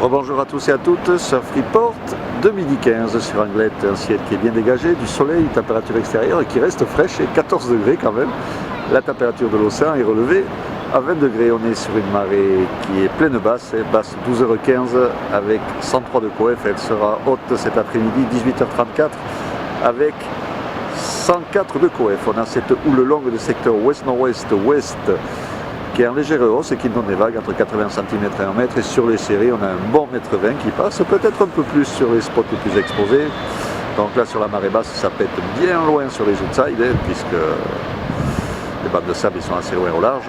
Rebonjour à tous et à toutes, Surf Report 2015 sur Anglette, un ciel qui est bien dégagé, du soleil, une température extérieure qui reste fraîche et 14 degrés quand même. La température de l'océan est relevée à 20 degrés, on est sur une marée qui est pleine basse, basse 12h15 avec 103 de coef, elle sera haute cet après-midi 18h34 avec 104 de coef. On a cette houle longue de secteur ouest-nord-ouest-ouest qui est en légère hausse et qui donne des vagues entre 80 cm et 1 mètre, et sur les séries on a un bon 1,20 m qui passe, peut-être un peu plus sur les spots les plus exposés. Donc là sur la marée basse ça pète bien loin sur les outsides puisque les bandes de sable ils sont assez loin au large.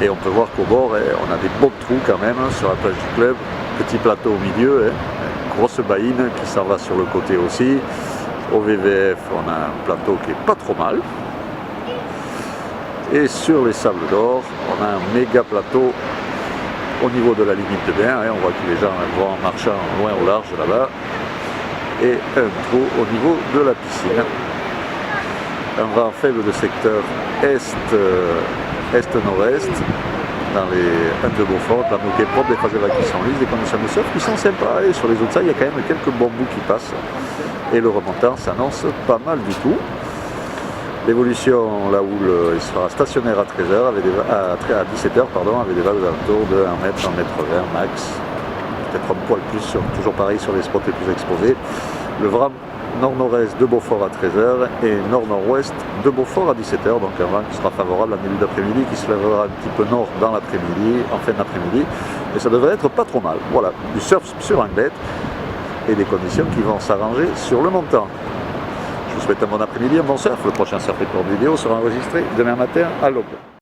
Et on peut voir qu'au bord on a des beaux trous quand même sur la plage du club, petit plateau au milieu, grosse baïne qui s'en va sur le côté aussi. Au VVF on a un plateau qui est pas trop mal. Et sur les sables d'or, on a un méga plateau au niveau de la limite de bain. On voit que les gens vont en marchant loin au large là-bas. Et un trou au niveau de la piscine. Un vent faible de secteur est-nord-est dans les Indes de Beaufort. La qui est propre, des phases d'évacuation lisses, des conditions de surf qui sont sympas. Et sur les autres, il y a quand même quelques bons bouts qui passent. Et le remontant s'annonce pas mal du tout. L'évolution, la houle, il sera stationnaire à 13h, à 17h, avec des vagues alentours de 1 mètre, 1,20 m max. Peut-être un poil plus, toujours pareil sur les spots les plus exposés. Le vent nord-nord-est de Beaufort à 13h et nord-nord-ouest de Beaufort à 17h, donc un vent qui sera favorable en début d'après-midi, qui se lèvera un petit peu nord dans l'après-midi, en fin d'après-midi. Et ça devrait être pas trop mal. Voilà, du surf sur Anglette et des conditions qui vont s'arranger sur le montant. Je vous souhaite un bon après-midi, un bon surf. Le prochain Surf Report vidéo sera enregistré demain matin à l'aube.